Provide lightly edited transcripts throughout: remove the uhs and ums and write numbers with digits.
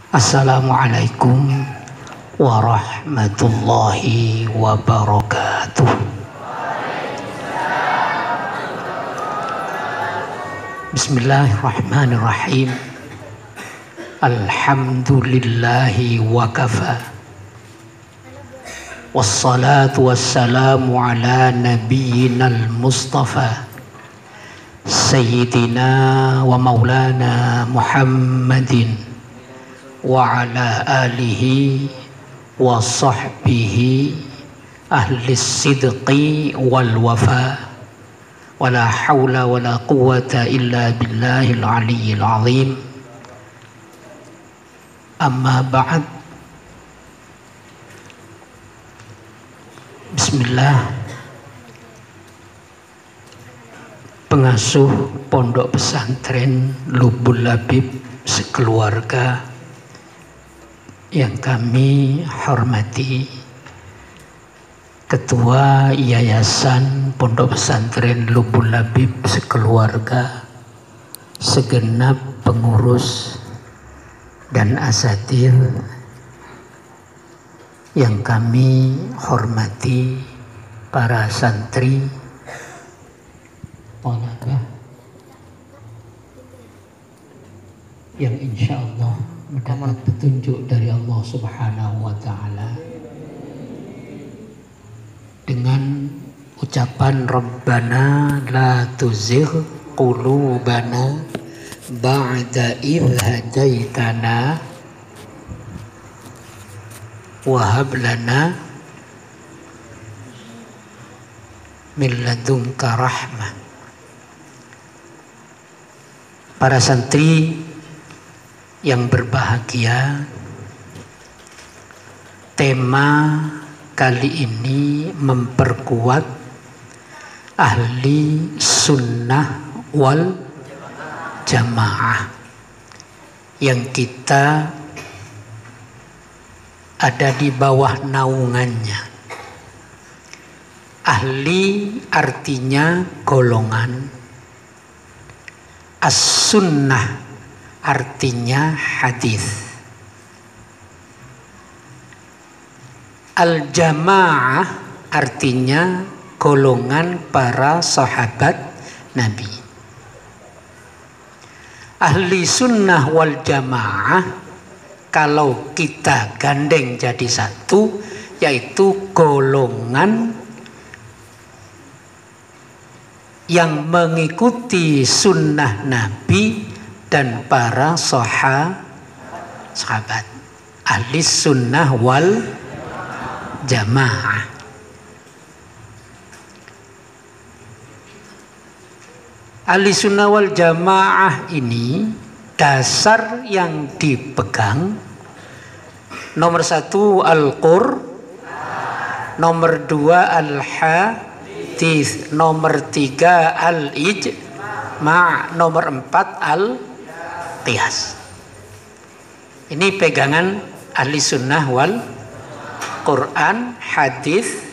Assalamualaikum warahmatullahi wabarakatuh. Bismillahirrahmanirrahim. Alhamdulillahi wa kafa. Wassalatu wassalamu ala nabiyyinal mustafa Sayyidina wa maulana Muhammadin wa ala alihi wa sahbihi ahli sidqi wal wafa wa la hawla wa la quwwata illa billahil aliyyil azim. Amma ba'd. Bismillah. Pengasuh Pondok Pesantren Lubul Labib sekeluarga yang kami hormati, Ketua Yayasan Pondok Pesantren Lubul Labib sekeluarga, segenap pengurus dan asatir yang kami hormati, para santri, yang insya Allah mendapat petunjuk dari Allah Subhanahu wa Ta'ala dengan ucapan Rabbana la tuzigh qulubana ba'da idh hadaitana wa hab lana min ladunka rahmah. Para santri yang berbahagia, tema kali ini memperkuat ahli sunnah wal jamaah yang kita ada di bawah naungannya. Ahli artinya golongan, as-sunnah artinya hadis, al-jamaah artinya golongan para sahabat Nabi. Ahli sunnah wal jamaah kalau kita gandeng jadi satu, yaitu golongan yang mengikuti sunnah Nabi dan para sahabat. Ahli sunnah wal jamaah. Ahli sunnah wal jamaah ini dasar yang dipegang, nomor 1 Al-Qur'an, nomor 2 Al-Hadis, nomor 3 Al-Ijma', nomor 4 Al-Qiyas. Ini pegangan ahli sunnah wal Quran, hadis,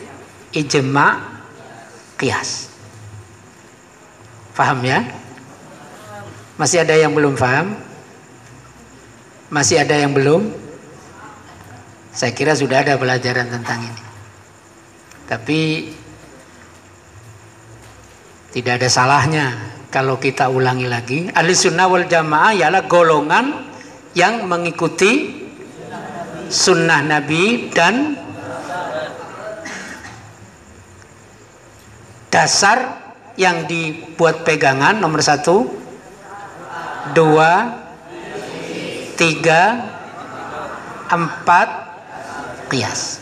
ijma', qiyas. Paham ya? Masih ada yang belum paham? Masih ada yang belum? Saya kira sudah ada pelajaran tentang ini. Tapi tidak ada salahnya kalau kita ulangi lagi. Ahli sunnah wal jamaah ialah golongan yang mengikuti sunnah Nabi dan dasar yang dibuat pegangan, nomor 1, 2, 3, 4, qiyas.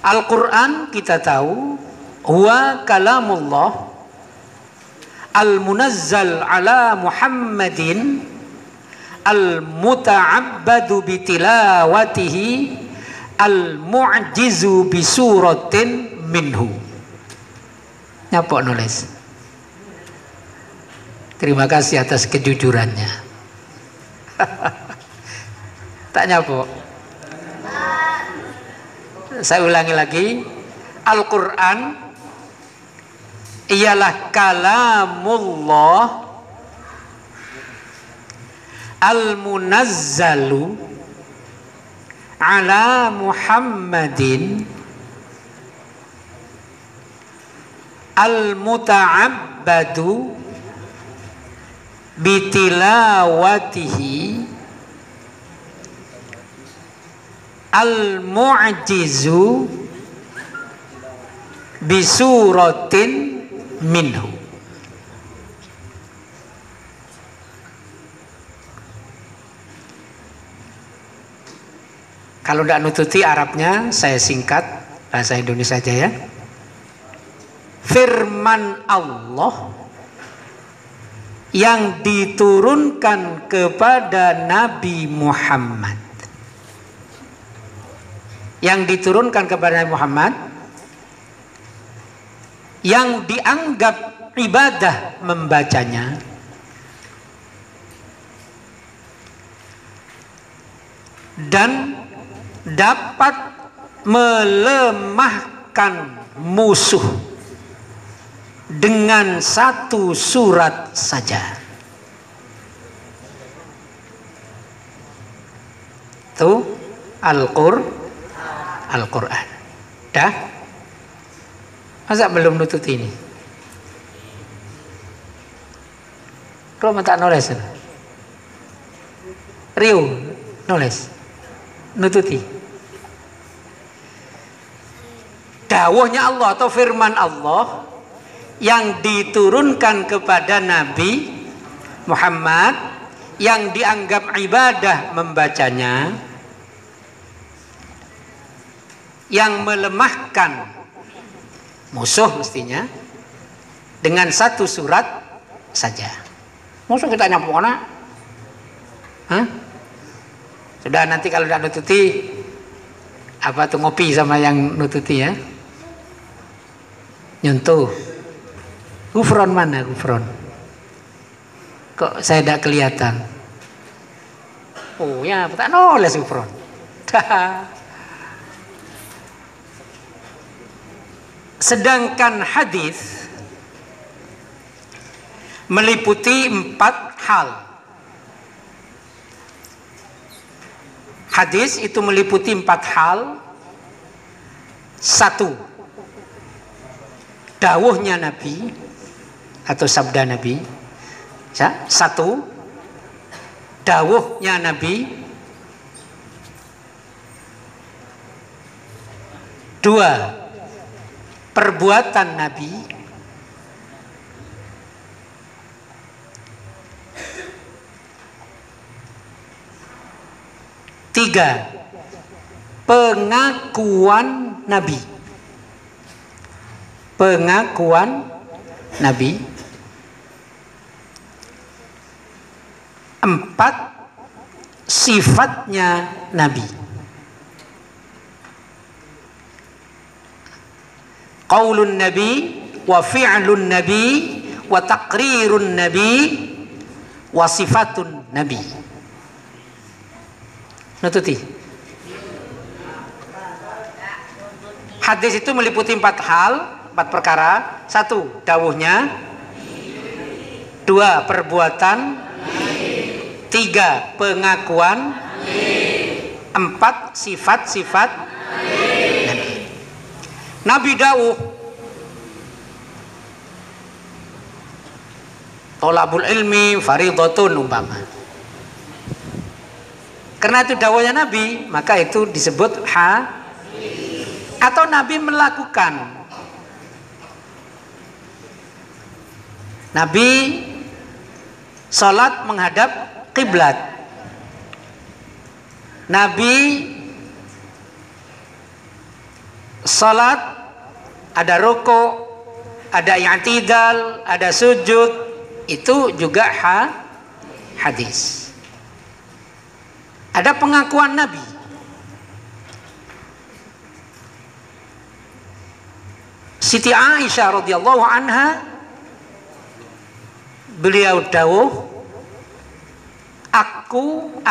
Al-Quran kita tahu huwa kalamullah al-munazzal ala Muhammadin al-muta'abbadu bitilawatihi al-mu'jizu bisuratin minhu. Nyapa nulis? Terima kasih atas kejujurannya. Tak nyapa? Saya ulangi lagi. Al-Quran ialah kalamullah al-munazzalu ala Muhammadin al-muta'abbadu bitilawatihi al-mu'jizu bisuratin minhu. Kalau tidak nututi Arabnya, saya singkat bahasa Indonesia aja ya. Firman Allah yang diturunkan kepada Nabi Muhammad, yang diturunkan kepada Nabi Muhammad, yang dianggap ibadah membacanya, dan dapat melemahkan musuh dengan satu surat saja. Itu Al-Quran. Dah? Masa belum nutut ini? Roma tak nulis. Rio nulis. Nututi. Dawuhnya Allah atau firman Allah yang diturunkan kepada Nabi Muhammad, yang dianggap ibadah membacanya, yang melemahkan musuh mestinya dengan satu surat saja. Musuh kita nyampu mana? Sudah, nanti kalau tidak nututi apa tuh, ngopi sama yang nututi ya. Nyentuh. Gufron mana gufron? Kok saya tidak kelihatan? Oh ya, tak nulis gufron. Sedangkan hadis meliputi 4 hal. Hadis itu meliputi 4 hal. 1, dawuhnya Nabi atau sabda Nabi. 1, dawuhnya Nabi. 2, perbuatan Nabi. 3, pengakuan Nabi. Pengakuan Nabi. 4, sifatnya Nabi. Qaulun Nabi wa fi'lun Nabi wa taqrirun Nabi wa sifatun Nabi. Nututi. Hadis itu meliputi 4 hal, 4 perkara. 1, dawuhnya. 2, perbuatan. 3, pengakuan. 4, sifat-sifat Nabi. Nabi dawuh, tolabul ilmi faridatun umpama. Karena itu dawuhnya Nabi, maka itu disebut atau Nabi melakukan. Nabi sholat menghadap kiblat. Nabi sholat ada rukuk, ada i'tidal, ada sujud, itu juga hadis. Ada pengakuan Nabi. Siti Aisyah radhiyallahu anha, beliau dawuh,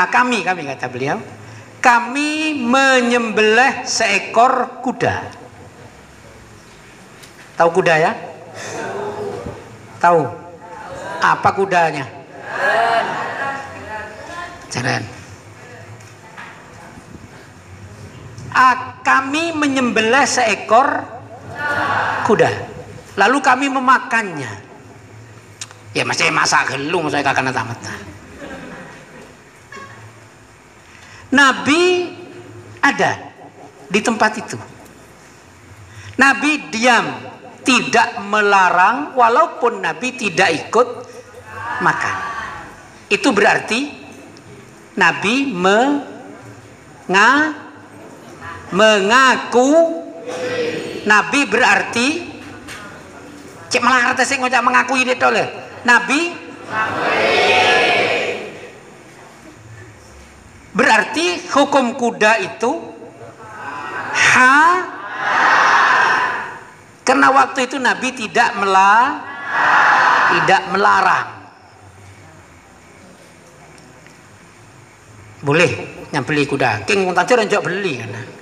kami kata beliau, kami menyembelih seekor kuda. Tahu kuda ya? Tahu. Apa kudanya? Jaran. Kami menyembelih seekor kuda, lalu kami memakannya. Ya masih masak gelung, saya kakak tamat. Nabi ada di tempat itu. Nabi diam, tidak melarang, walaupun Nabi tidak ikut makan. Itu berarti Nabi mengaku. Nabi berarti cek malah arti sing ngocak mengakui itu oleh Nabi berarti hukum kuda itu karena waktu itu Nabi tidak melarang. Boleh nyambeli kuda king tadi renjok beli kan.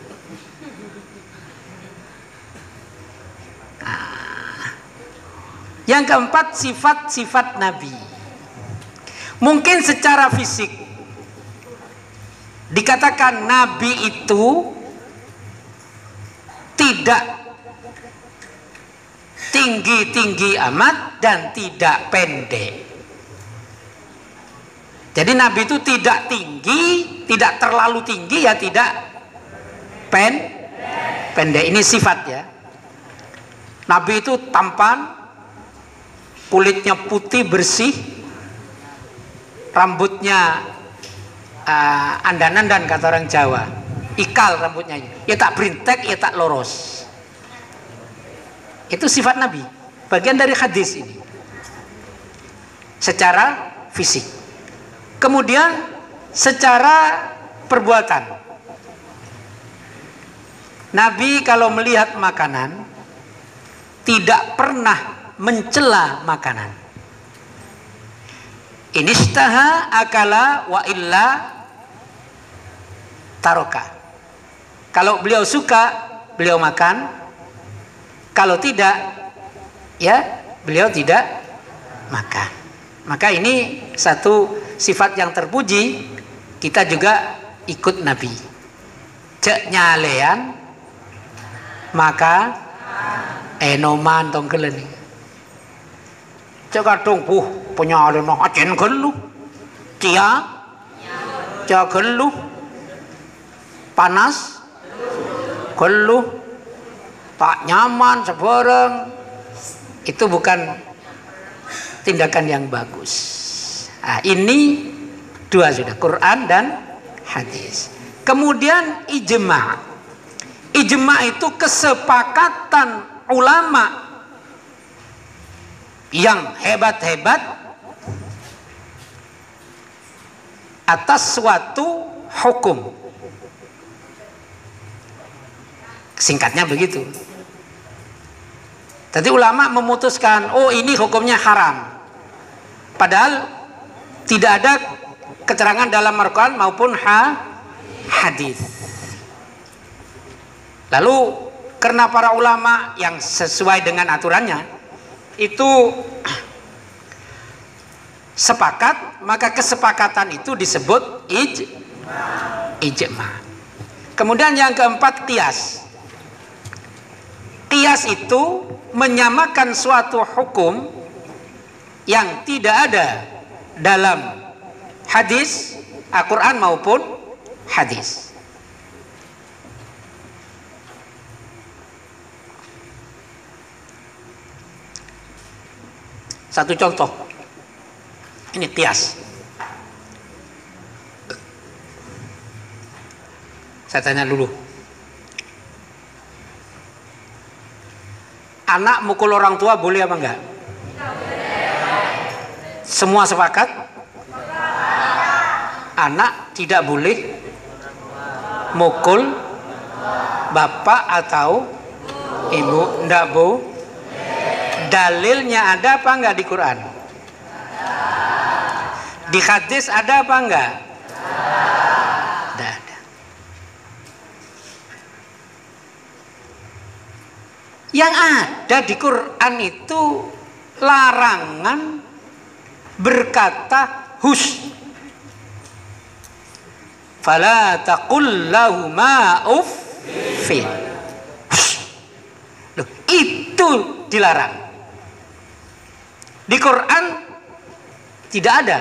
Yang keempat, sifat-sifat Nabi. Mungkin secara fisik dikatakan Nabi itu tidak tinggi-tinggi amat dan tidak pendek. Jadi Nabi itu tidak tinggi, tidak terlalu tinggi, ya tidak pendek. Ini sifat ya. Nabi itu tampan, kulitnya putih bersih, rambutnya andan-andan kata orang Jawa, ikal rambutnya, ya tak berintek, ya tak lurus. Itu sifat Nabi, bagian dari hadis ini secara fisik. Kemudian secara perbuatan, Nabi kalau melihat makanan tidak pernah mencela makanan. Inistaha akala wa illa taroka. Kalau beliau suka, beliau makan. Kalau tidak, ya beliau tidak makan. Maka ini satu sifat yang terpuji. Kita juga ikut Nabi. Cek nyalean, maka enoman tongkelen. Cek kadung penyalin mah acen gelu, cia gelu, panas gelu, tak nyaman sebarang. Itu bukan tindakan yang bagus. Nah, ini dua sudah, Quran dan hadis. Kemudian ijma. Ijma itu kesepakatan ulama yang hebat-hebat atas suatu hukum. Singkatnya begitu. Jadi ulama memutuskan, oh ini hukumnya haram. Padahal tidak ada keterangan dalam Al-Quran maupun hadis. Lalu karena para ulama yang sesuai dengan aturannya itu sepakat, maka kesepakatan itu disebut ijma. Kemudian yang keempat, qiyas. Qiyas itu menyamakan suatu hukum yang tidak ada dalam hadis Al-Quran maupun hadis. Satu contoh, ini qiyas. Saya tanya dulu, anak mukul orang tua boleh apa enggak? Semua sepakat? Anak tidak boleh mukul bapak atau ibu, enggak bu? Dalilnya ada apa enggak di Quran? Di hadis ada apa enggak? Ada. Yang ada di Quran itu larangan berkata hus. Fala taqul lahuma uffin. Loh, itu dilarang. Di Quran tidak ada.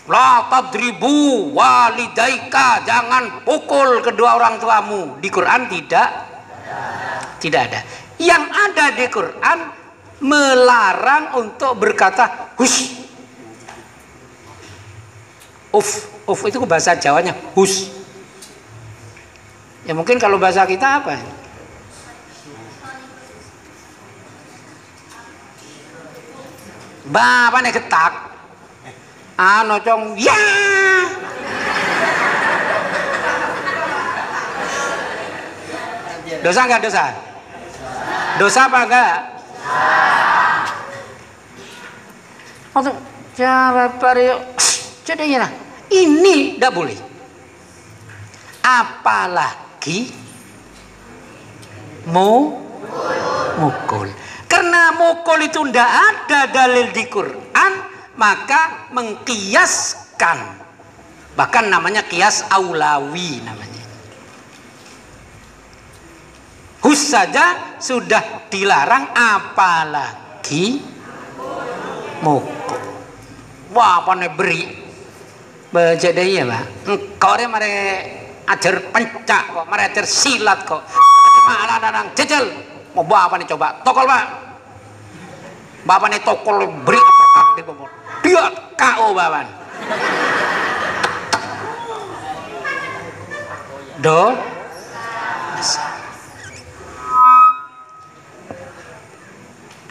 La tadribu walidaika, jangan pukul kedua orang tuamu. Di Quran tidak ada. Yang ada di Quran melarang untuk berkata hus. Uf itu bahasa Jawanya hus. Ya mungkin kalau bahasa kita apa? Bapak nih ketak. Nocong ya. Dosa enggak dosa? Dosa apa enggak? Untuk jawab Mario. Jadinya ini tidak boleh. Apalagi mukul. Karena mukul itu tidak ada dalil di Quran, maka mengkiaskan. Bahkan namanya kias aulawi namanya. Hus saja sudah dilarang, apalagi mukul. Wah, apa nih beri? Bejada iya Pak. Engkau dia mari ajar pencak kok, mari ajar silat kok. Malah dadang jejel. Mau bapak nih coba tokol Pak. Bapak nih tokol beri uppercut di bawah. Dia KO bapak.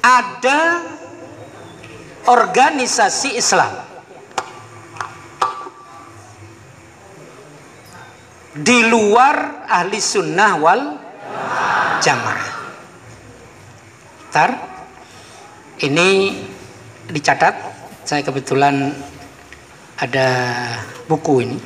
Ada organisasi Islam di luar ahli sunnah wal jamaah. Ini dicatat, saya kebetulan ada buku ini.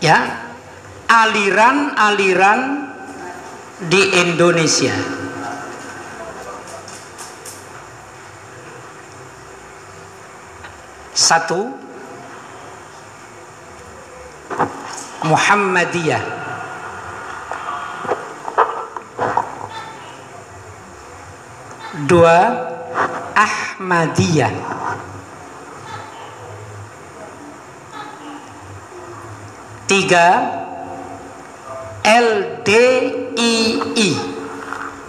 Ya, aliran-aliran di Indonesia. Satu, Muhammadiyah. Dua, Ahmadiyah. Tiga, LDII,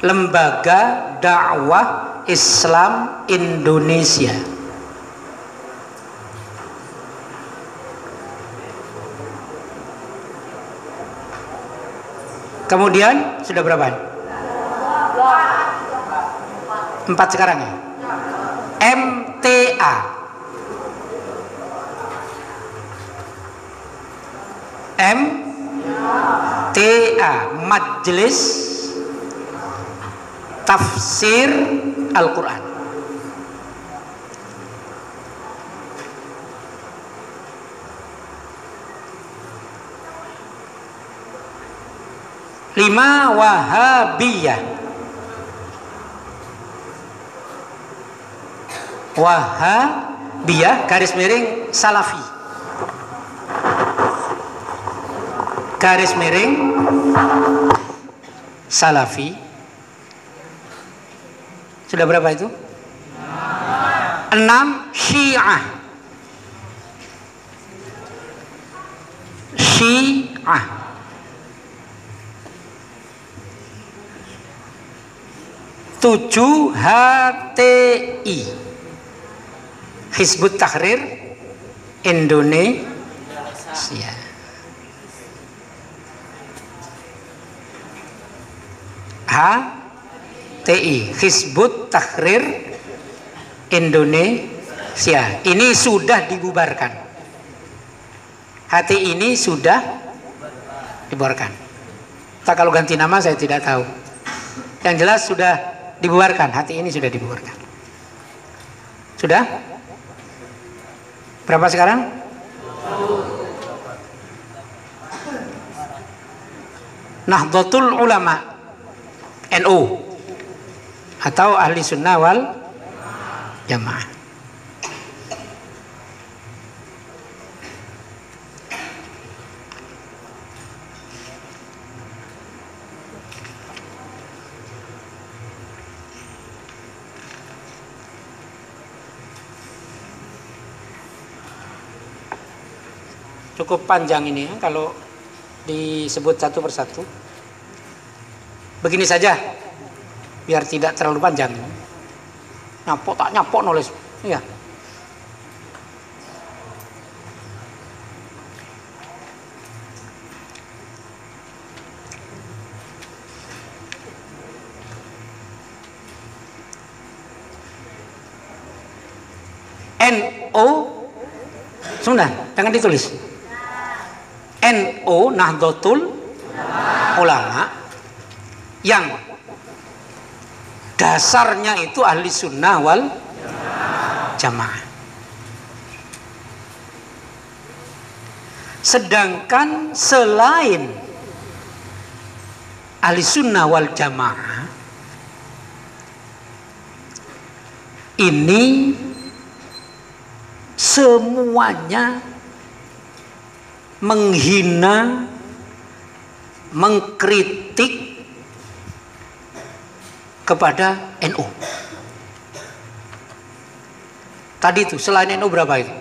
Lembaga Dakwah Islam Indonesia. Kemudian sudah berapa? 4 sekarang ya. MTA, Majelis Tafsir Al-Quran. Lima, Wahabiyah. Wahabiyah garis miring Salafi. Garis miring Salafi. Sudah berapa itu? 6, Syiah. Syiah. 7, HTI, Hizbut Tahrir Indonesia. HTI, Hizbut Tahrir Indonesia. Ini sudah dibubarkan. HTI ini sudah dibubarkan. Tak kalau ganti nama saya tidak tahu. Yang jelas sudah dibubarkan. HTI ini sudah dibubarkan. Sudah? Berapa sekarang? Nahdlatul Ulama, NU, atau Ahli Sunnah wal Jamaah. Cukup panjang ini ya, kalau disebut satu persatu. Begini saja, biar tidak terlalu panjang. Nyapok tak nyapok nulis, ya. NO, sudah, jangan ditulis. NU, Nahdlatul Ulama, yang dasarnya itu Ahli Sunnah wal Jamaah. Sedangkan selain Ahli Sunnah wal Jamaah ini semuanya menghina, mengkritik kepada NU. Tadi itu selain NU berapa itu?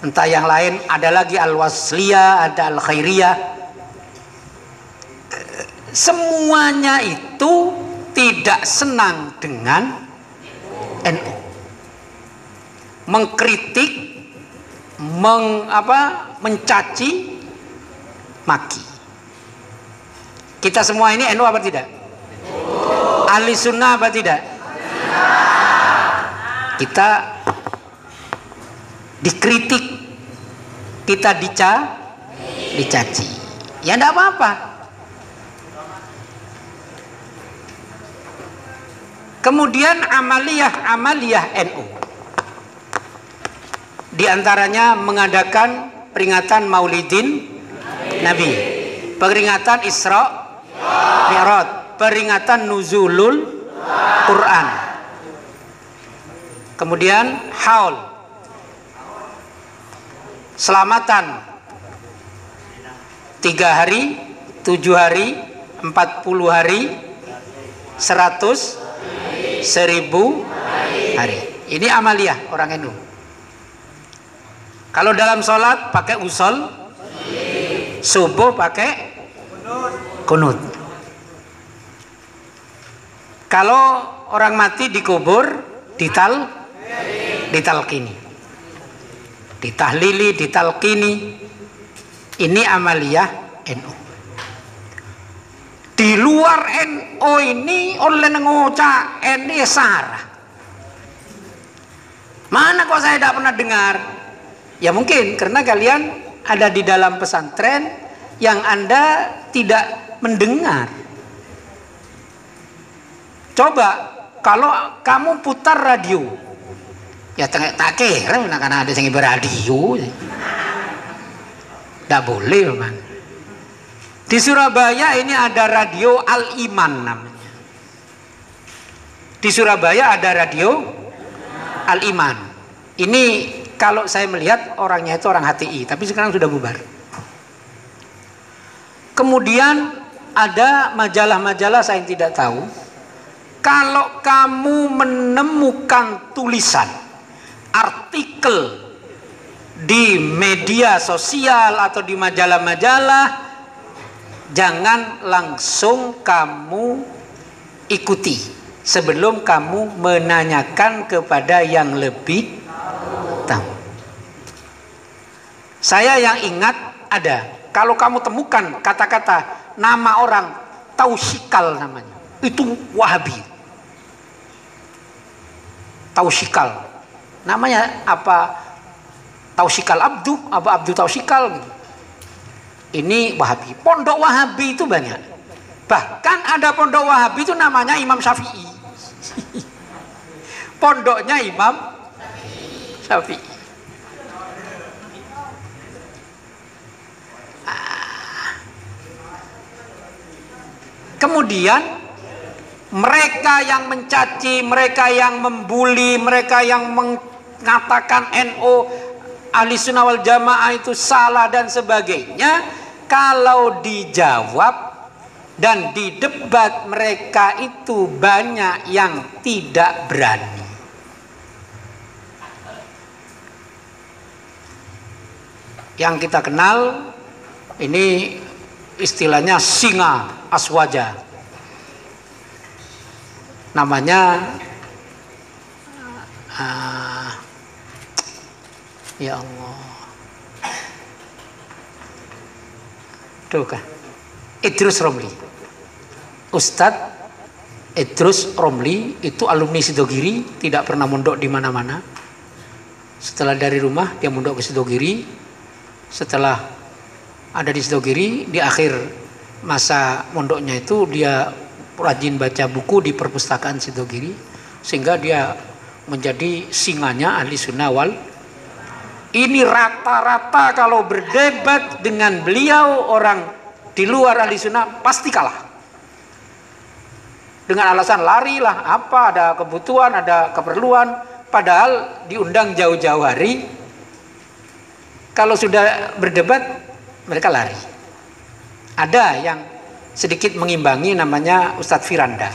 Entah yang lain, ada lagi Al-Wasliyah, ada Al-Khairiyah. Semuanya itu tidak senang dengan NU, mengkritik, mencaci, maki. Kita semua ini NU apa tidak? Ahli Sunnah apa tidak? Kita dikritik, kita dicaci. Ya enggak apa-apa. Kemudian amaliyah NU, di antaranya mengadakan peringatan Maulidin Nabi, peringatan Isra Mi'raj, peringatan Nuzulul Quran, kemudian haul, selamatan 3 hari, 7 hari, 40 hari, 100, 1000 hari. Ini amaliyah orang NU. Kalau dalam sholat pakai usul, subuh pakai kunut. Kalau orang mati dikubur, ditalkini, ditahlili, ditalkini. Ini amaliyah NU. Di luar NU ini oleh ngocak ini sarah. Mana kok saya tidak pernah dengar? Ya mungkin karena kalian ada di dalam pesantren yang Anda tidak mendengar. Coba kalau kamu putar radio, ya tak kira karena ada yang beradio, tidak boleh man. Di Surabaya ini ada radio Al-Iman namanya. Di Surabaya ada radio Al-Iman. Ini kalau saya melihat orangnya itu orang HTI, tapi sekarang sudah bubar. Kemudian ada majalah-majalah saya tidak tahu. Kalau kamu menemukan tulisan, artikel di media sosial atau di majalah-majalah, jangan langsung kamu ikuti sebelum kamu menanyakan kepada yang lebih tahu. Saya yang ingat ada, kalau kamu temukan kata-kata nama orang Tausikal namanya, itu Wahabi. Tausikal namanya apa? Tausikal Abdu, apa Abdu Tausikal gitu. Ini Wahabi. Pondok Wahabi itu banyak. Bahkan ada pondok Wahabi itu namanya Imam Syafi'i. Pondoknya Imam Syafi'i. Kemudian mereka yang mencaci, mereka yang membuli, mereka yang mengatakan NU Ahli Sunnah wal Jamaah itu salah dan sebagainya, kalau dijawab dan didebat, mereka itu banyak yang tidak berani. Yang kita kenal ini istilahnya singa aswaja, namanya ya Allah, tuh kan Idrus Romli, Ustadz Idrus Romli itu alumni Sidogiri, tidak pernah mondok di mana-mana. Setelah dari rumah dia mondok ke Sidogiri. Setelah ada di Sidogiri, di akhir masa mondoknya itu dia rajin baca buku di perpustakaan Sidogiri, sehingga dia menjadi singanya ahli sunnah wal. Ini rata-rata kalau berdebat dengan beliau, orang di luar ahli sunnah pasti kalah. Dengan alasan larilah, apa, ada kebutuhan, ada keperluan, padahal diundang jauh-jauh hari. Kalau sudah berdebat, mereka lari. Ada yang sedikit mengimbangi, namanya Ustadz Firanda.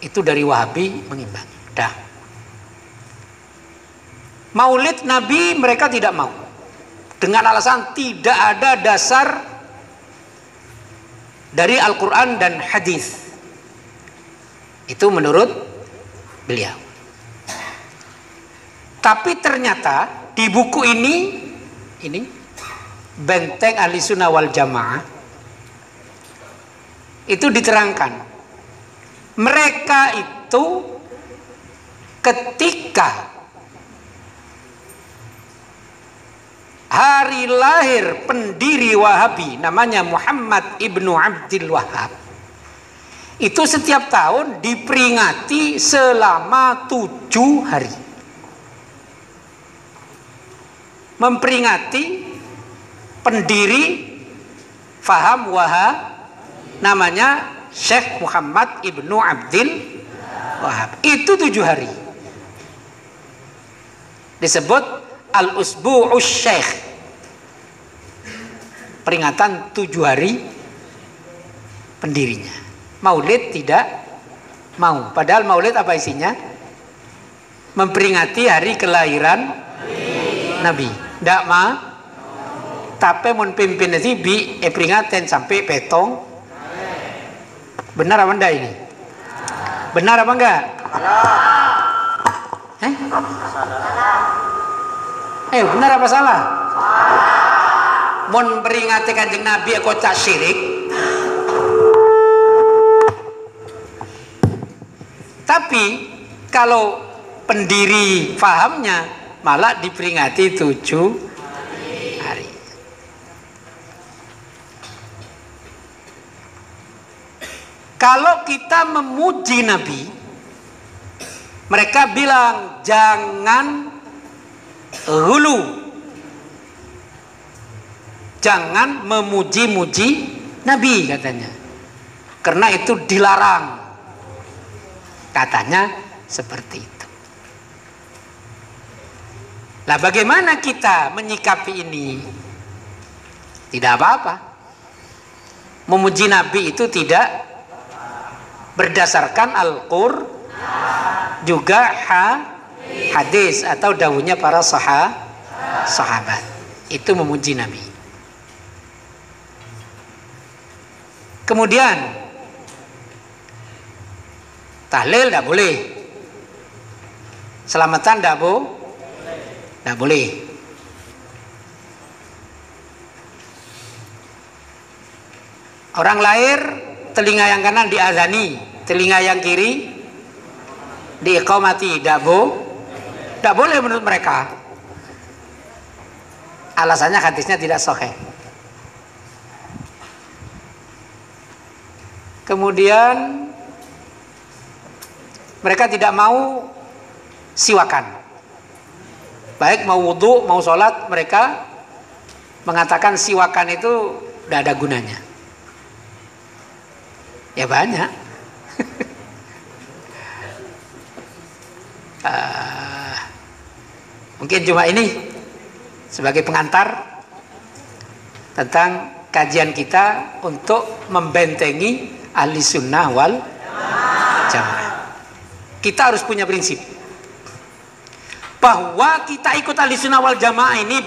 Itu dari Wahabi mengimbangi. Dah. Maulid Nabi mereka tidak mau. Dengan alasan tidak ada dasar dari Al-Quran dan hadis. Itu menurut beliau. Tapi ternyata di buku ini Benteng Ahli Sunnah wal Jamaah, itu diterangkan mereka itu ketika hari lahir pendiri Wahabi namanya Muhammad ibnu Abdul Wahab, itu setiap tahun diperingati selama 7 hari, memperingati pendiri faham Wahab namanya Syekh Muhammad ibnu Abdul Wahab. Itu 7 hari disebut Al-Usbu'us Syekh, peringatan 7 hari pendirinya. Maulid tidak mau, padahal maulid apa isinya? Memperingati hari kelahiran Nabi. Tidak mah, tapi mun pimpin nanti peringatan sampai petong. Benar apa enggak ini? Benar apa enggak? Benar apa salah? Mun peringati Kanjeng Nabi kocak syirik. Tapi kalau pendiri fahamnya malah diperingati 7 hari. Kalau kita memuji Nabi, mereka bilang jangan hulu, jangan memuji-muji Nabi katanya, karena itu dilarang, katanya seperti itu. Lah bagaimana kita menyikapi ini? Tidak apa-apa. Memuji Nabi itu tidak berdasarkan Al-Qur'an, juga hadis atau dawuhnya para sahabat. Itu memuji Nabi. Kemudian tahlil tidak boleh, selamatan tidak boleh. Orang lahir telinga yang kanan diazani, telinga yang kiri diiqamati, tidak boleh menurut mereka. Alasannya hadisnya tidak sahih. Kemudian mereka tidak mau siwakan, baik mau wudhu mau sholat, mereka mengatakan siwakan itu tidak ada gunanya. Ya banyak. Mungkin cuma ini sebagai pengantar tentang kajian kita untuk membentengi ahli sunnah wal jamaah. Kita harus punya prinsip bahwa kita ikut ahli sunnah wal jamaah ini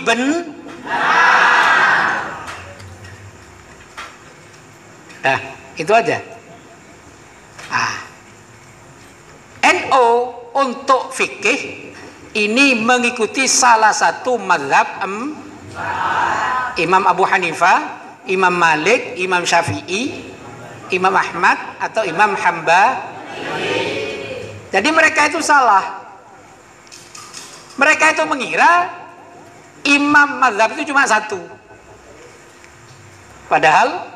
nah, itu aja. NO untuk fikih ini mengikuti salah satu mazhab Imam Abu Hanifah, Imam Malik, Imam Syafi'i, Imam Ahmad atau Imam Hambali. Jadi mereka itu salah. Mereka itu mengira imam mazhab itu cuma satu. Padahal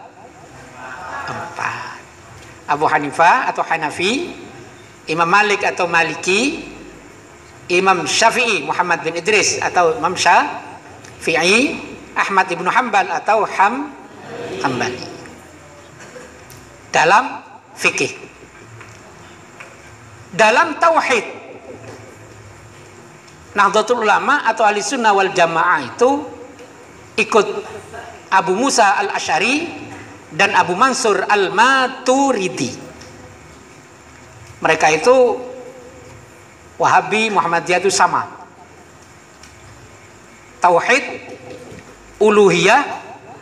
4. Abu Hanifah atau Hanafi, Imam Malik atau Maliki, Imam Syafi'i Muhammad bin Idris atau Imam Syafi'i, Ahmad ibnu Hanbal atau Hambali. Dalam fikih, dalam tauhid, Nahdlatul Ulama atau ahli sunnah wal jamaah itu ikut Abu Musa al-Asy'ari dan Abu Mansur al-Maturidi. Mereka itu Wahabi, Muhammadiyah itu sama. Tauhid uluhiyah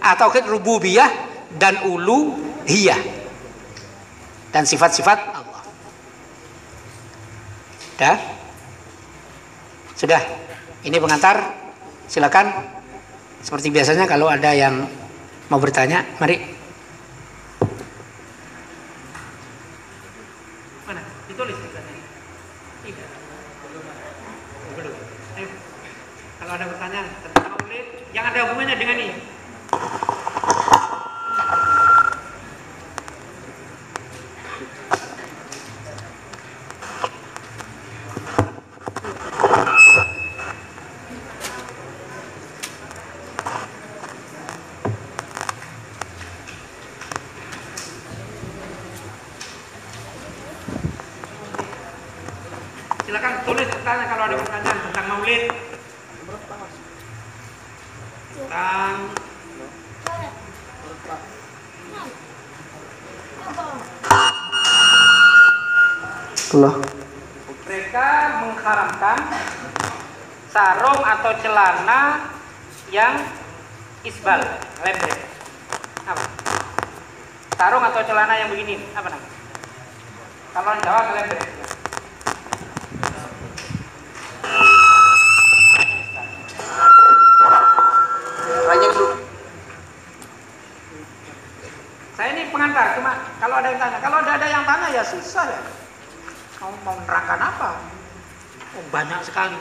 atau tauhid rububiyah dan uluhiyah dan sifat-sifat Allah. Sudah. Ini pengantar. Silakan. Seperti biasanya kalau ada yang mau bertanya, mari. Mana? Ditulis bertanya. Tidak. Belum. Kalau ada pertanyaan tentang maulid yang ada hubungannya dengan ini. Silakan tulis pertanyaan kalau ada pertanyaan tentang maulid, tentang mereka mengharamkan sarung atau celana yang isbal, lebar. Apa? Sarung atau celana yang begini, apa namanya? Kalau orang Jawa lebar. Saya ini pengantar, cuma kalau ada yang tanya, kalau ada yang tanya ya susah ya. Mau menerangkan apa? Oh, banyak sekali.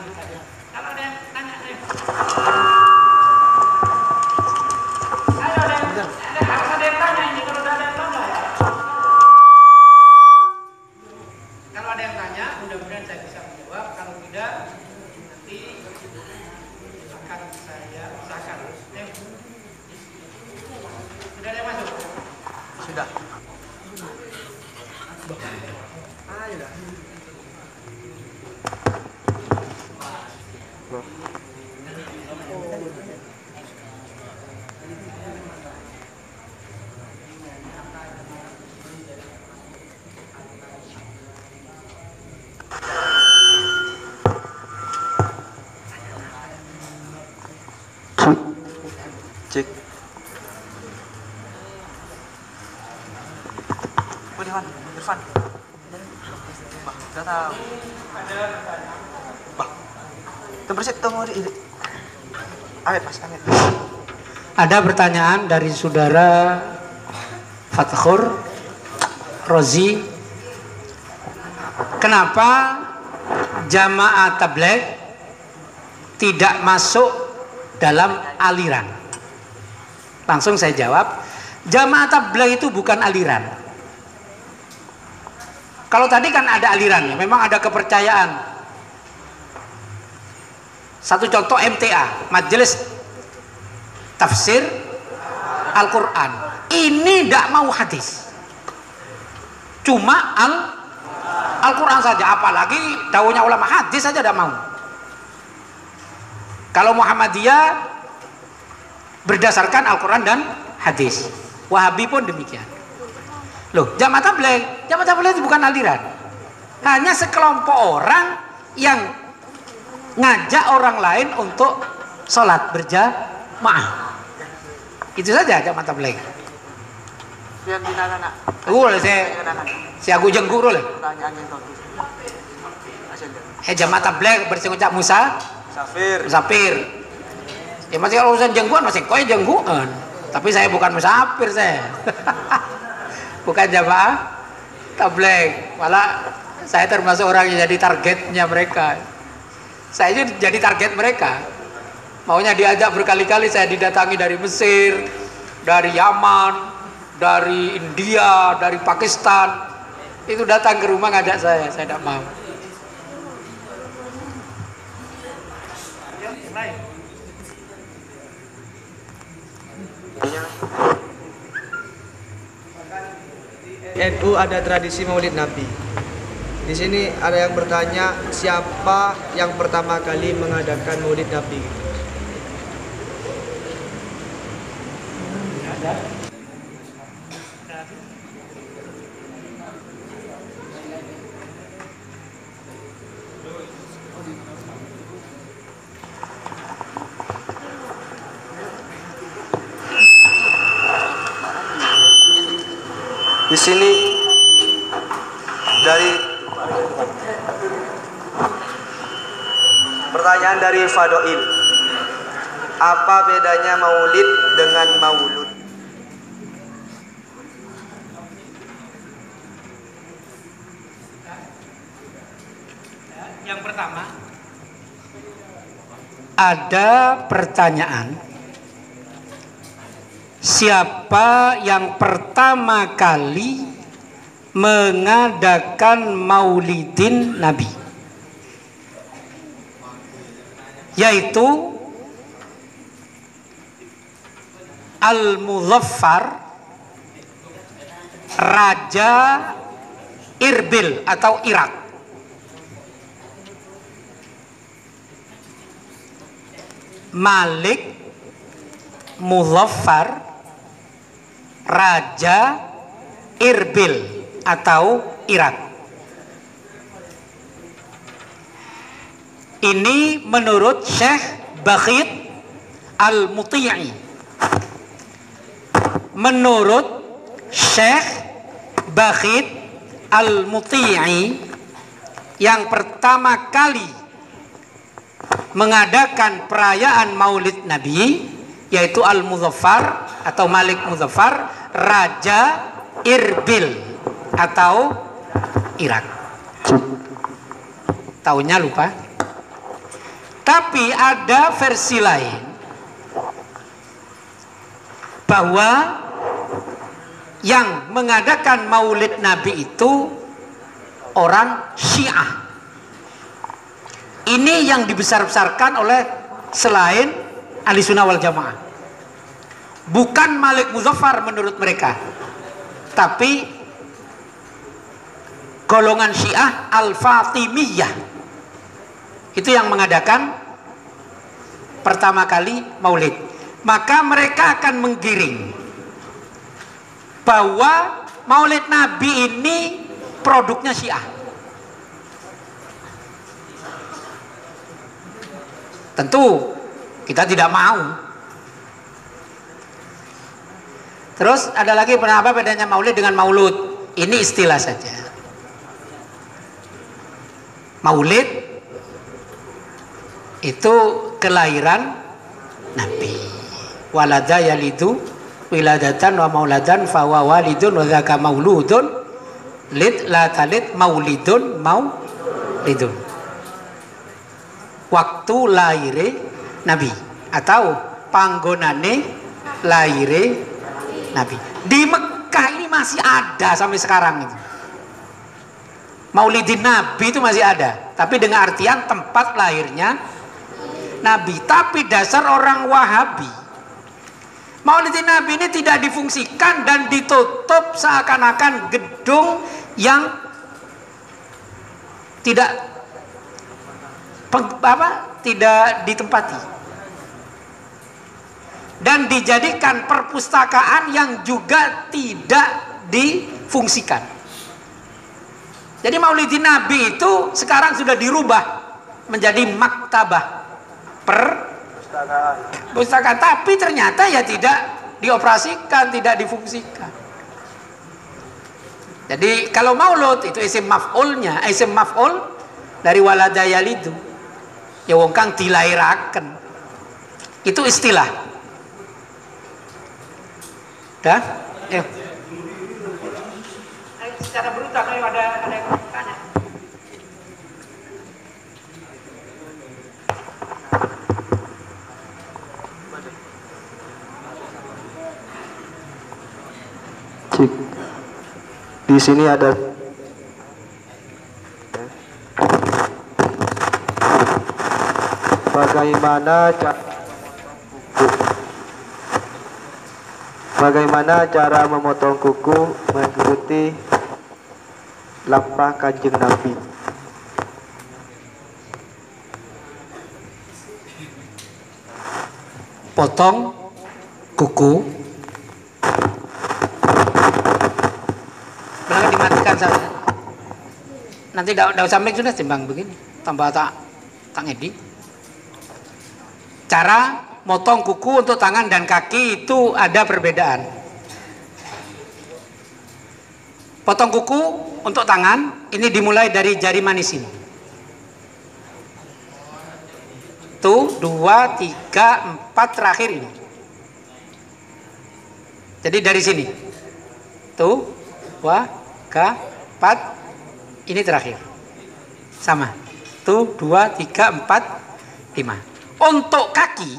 Kalau ada yang tanya, ayo. Harus ada yang tanya ini kalau ada yang tanya ya. Kalau ada yang tanya, mudah-mudahan saya bisa menjawab. Kalau tidak, nanti akan saya usahakan. Sudah ada yang masuk? Sudah. Ayo. Cek. Irfan. Bah, datang. Bah. Tempat tunggu di ini. Amet, Mas, amet. Ada pertanyaan dari saudara Fathur Rozi. Kenapa jamaah tabligh tidak masuk dalam aliran? Langsung saya jawab, jamaah tabligh itu bukan aliran. Kalau tadi kan ada alirannya, memang ada kepercayaan. Satu contoh MTA, Majelis Tafsir Al-Quran. Ini tidak mau hadis. cuma Al-Quran saja, apalagi dawuhnya ulama hadis saja tidak mau. Kalau Muhammadiyah berdasarkan Al-Quran dan hadis, Wahabi pun demikian. Loh, Jamaah Tabligh itu bukan aliran, hanya sekelompok orang yang ngajak orang lain untuk sholat berjamaah. Itu saja Jamaah Tabligh. Yang di nak. Si aku jenggur oleh. Pertanyaan yang bagus. Jamaah Tabligh bersenggucap Musa Musafir. Ya masih kalau urusan jengguan masih koi jengguan. Tapi saya bukan musafir saya. Bukan Jamaah Tabligh. Malah saya termasuk orang yang jadi targetnya mereka. Saya jadi target mereka. Maunya diajak berkali-kali, saya didatangi dari Mesir, dari Yaman, dari India, dari Pakistan. Itu datang ke rumah ngajak saya tidak mau. NU ada tradisi Maulid Nabi. Di sini ada yang bertanya, siapa yang pertama kali mengadakan Maulid Nabi? Di sini dari pertanyaan dari Fadoil, apa bedanya Maulid dengan Maulud? Yang pertama, ada pertanyaan, siapa yang pertama kali mengadakan maulidin Nabi? Yaitu Al-Muzaffar, Raja Irbil atau Irak. Malik Muzaffar, Raja Irbil atau Irak. Ini menurut Syekh Bakhit Al-Muti'i. Menurut Syekh Bakhit Al-Muti'i, yang pertama kali mengadakan perayaan Maulid Nabi yaitu Al-Muzaffar atau Malik Muzaffar, Raja Irbil atau Irak. Tahunnya lupa. Tapi ada versi lain bahwa yang mengadakan Maulid Nabi itu orang Syiah. Ini yang dibesar-besarkan oleh selain Ahlussunnah wal Jamaah. Bukan Malik Muzaffar menurut mereka, tapi golongan Syiah Al-Fatimiyah. Itu yang mengadakan pertama kali Maulid. Maka mereka akan menggiring bahwa Maulid Nabi ini produknya Syiah. Tentu kita tidak mau. Terus ada lagi, apa bedanya Maulid dengan Maulud? Ini istilah saja. Maulid itu kelahiran Nabi. Walada yalidu wiladatan wa mauladan fawa walidun wa dzaka mauludun lid la talid maulidun maulidun. Waktu lahire Nabi atau panggonane lahire Nabi. Di Mekah ini masih ada sampai sekarang itu. Maulidin Nabi itu masih ada, tapi dengan artian tempat lahirnya Nabi. Tapi dasar orang Wahabi, Maulidin Nabi ini tidak difungsikan dan ditutup seakan-akan gedung gedung yang tidak ditempati, dan dijadikan perpustakaan yang juga tidak difungsikan. Jadi Maulidin Nabi itu sekarang sudah dirubah menjadi maktabah, perpustakaan, tapi ternyata ya tidak dioperasikan, tidak difungsikan. Jadi kalau maulud itu isim maf'ulnya, isim maf'ul dari walada yalidu, ya wong kang dilairaken. Itu istilah. Dah? Ayo. Secara brutal ayo ada yang tanya. Cik. Di sini ada bagaimana cara memotong kuku mengikuti lapah Kanjeng Nabi. Potong kuku, belakang dimatikan saja. Nanti daun sampai sudah timbang begini, tambah tak ngedi. Cara motong kuku untuk tangan dan kaki itu ada perbedaan. Potong kuku untuk tangan ini dimulai dari jari manis ini. Tuh 2, 3, 4 terakhir ini. Jadi dari sini. Tuh 2, 3, 4 ini terakhir. Sama. Tuh 2, 3, 4, 5. Untuk kaki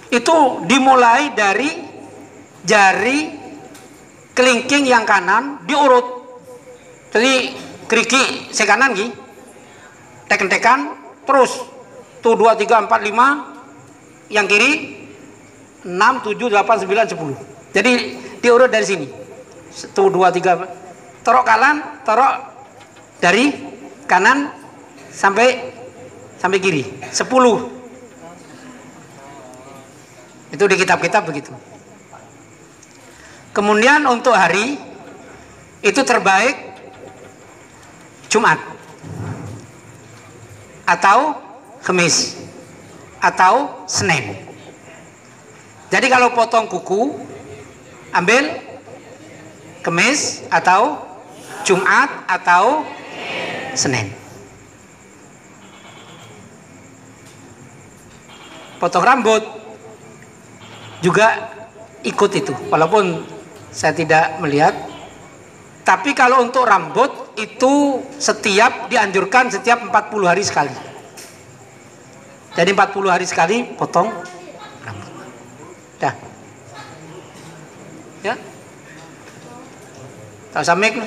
itu dimulai dari jari kelingking yang kanan diurut. Jadi keriki sekanan gini, tekan-tekan terus tuh 2, 3, 4, 5, yang kiri 6, 7, 8, 9, 10. Jadi diurut dari sini. Tuh 2, 3, torok kanan, torok dari kanan sampai kiri 10. Itu di kitab-kitab begitu. Kemudian untuk hari itu terbaik Jumat atau Kamis atau Senin. Jadi kalau potong kuku ambil Kamis atau Jumat atau Senin. Potong rambut juga ikut itu, walaupun saya tidak melihat. Tapi kalau untuk rambut itu dianjurkan setiap 40 hari sekali. Jadi 40 hari sekali potong rambut. Dah. Ya. Tahu samik?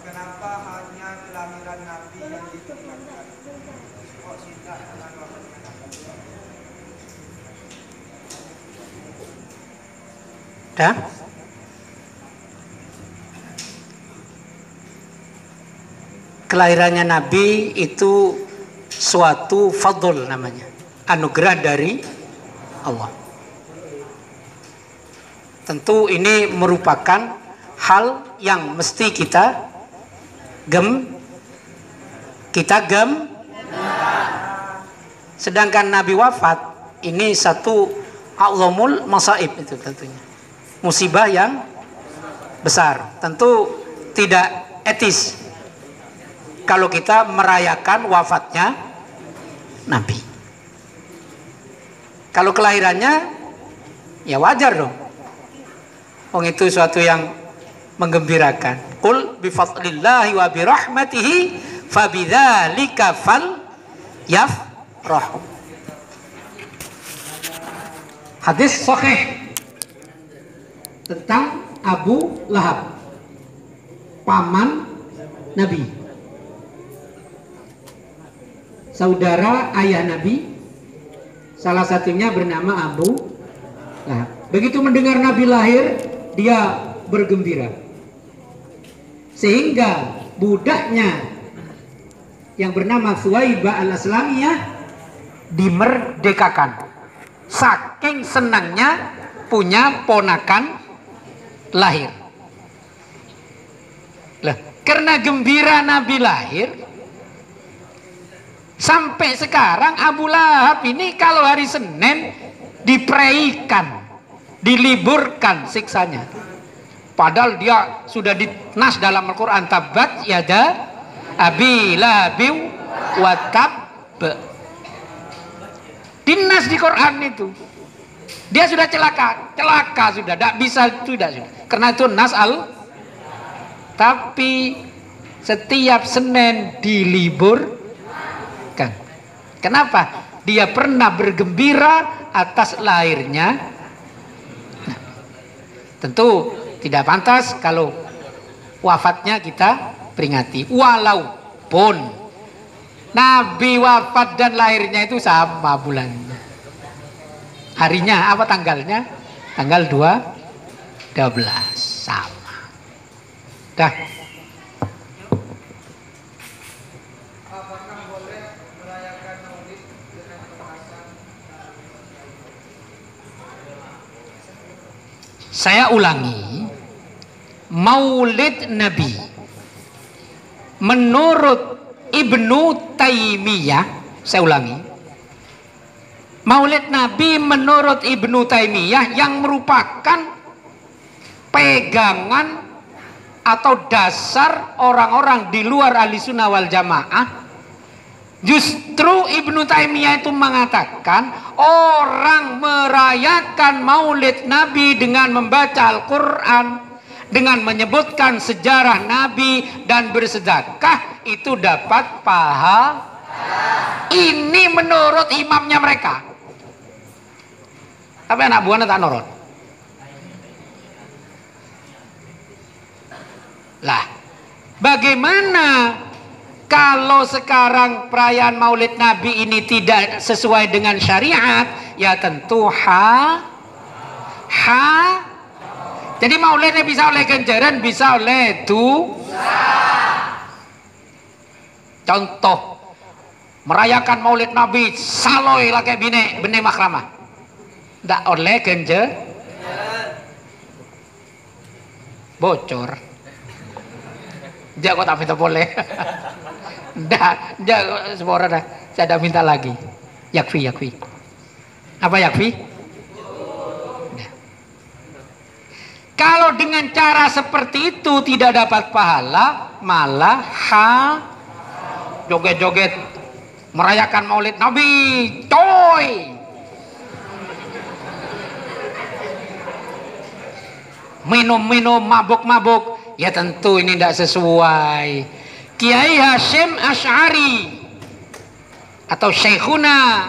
Kenapa hanya kelahiran Nabi yang diperlihatkan? Kok tidak dengan wafatnya Nabi? Dah. Kelahirannya Nabi itu suatu fadl namanya, anugerah dari Allah. Tentu ini merupakan hal yang mesti kita sedangkan Nabi wafat ini satu a'zamul masaib, itu tentunya musibah yang besar. Tentu tidak etis kalau kita merayakan wafatnya Nabi. Kalau kelahirannya ya wajar dong. Wong itu suatu yang menggembirakan. Qul bi fadlillahi wa bi rahmatihi fabidzalika fal yafrahu. Hadis sahih tentang Abu Lahab, paman Nabi, saudara ayah Nabi, salah satunya bernama Abu Lahab. Begitu mendengar Nabi lahir, dia bergembira. sehingga budaknya yang bernama Suwaibah al-Aslamiyah dimerdekakan. Saking senangnya punya ponakan lahir. Lah, karena gembira Nabi lahir, sampai sekarang Abu Lahab ini kalau hari Senin dipraikan, diliburkan siksanya. Padahal dia sudah dinas dalam Al-Quran, tabat yada abi lahabi wa tab. Dinas di Quran itu. Dia sudah celaka sudah, tidak bisa sudah. Karena itu nas al. Tapi setiap Senin diliburkan. Kenapa? Dia pernah bergembira atas lahirnya. Nah, tentu tidak pantas kalau wafatnya kita peringati. Walaupun Nabi wafat dan lahirnya itu sama bulannya. Harinya apa tanggalnya? Tanggal 12 sama. Dah. Apakah boleh merayakan Maulid dengan petasan? Saya ulangi, Maulid Nabi menurut Ibnu Taimiyah, saya ulangi, Maulid Nabi menurut Ibnu Taimiyah yang merupakan pegangan atau dasar orang-orang di luar Ahlussunnah wal Jamaah. Justru Ibnu Taimiyah itu mengatakan orang merayakan Maulid Nabi dengan membaca Al-Quran, dengan menyebutkan sejarah Nabi dan bersedekah itu dapat pahala. Ini menurut imamnya mereka. Tapi anak buahnya tak nurut. Lah, bagaimana kalau sekarang perayaan Maulid Nabi ini tidak sesuai dengan syariat? Ya tentu Jadi Maulidnya bisa oleh ganjaran, bisa oleh contoh, merayakan Maulid Nabi saloy lagi bine makramah, tidak oleh ganjaran, bocor. Jangan kok tak minta boleh. Jangan semua orang dah. Saya dah minta lagi. Yakfi. Apa yakfi? Nah. Kalau dengan cara seperti itu tidak dapat pahala, malah joget-joget merayakan Maulid Nabi, coy. Minum-minum, mabuk-mabuk. Ya tentu ini tidak sesuai. Kiai Hasyim Asy'ari atau Syekhuna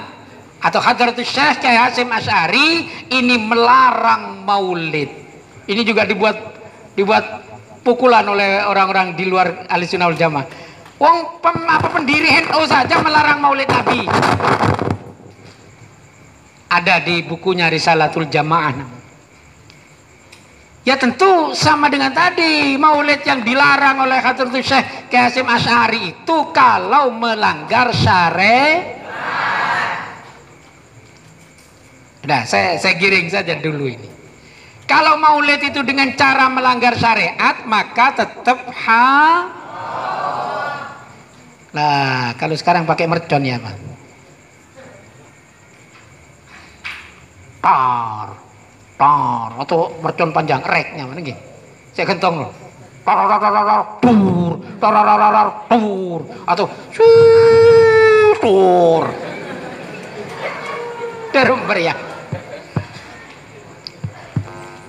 atau Hadratus Syekh Kiai Hasyim Asy'ari ini melarang maulid. Ini juga dibuat pukulan oleh orang-orang di luar Ahlussunnah wal Jamaah. Wong pendiri NU saja melarang maulid Nabi. Ada di bukunya Risalatul Jamaah. Ya tentu sama dengan tadi, maulid yang dilarang oleh Hadratus Syekh Kiai Hasyim Asy'ari itu kalau melanggar syariat. Nah, saya giring saja dulu ini. Kalau maulid itu dengan cara melanggar syariat, maka tetap Nah, kalau sekarang pakai mercon ya, Pak. Atau mercon panjang reknya mana gitu. Saya gentong loh. Tur atau tur. Derum meriah.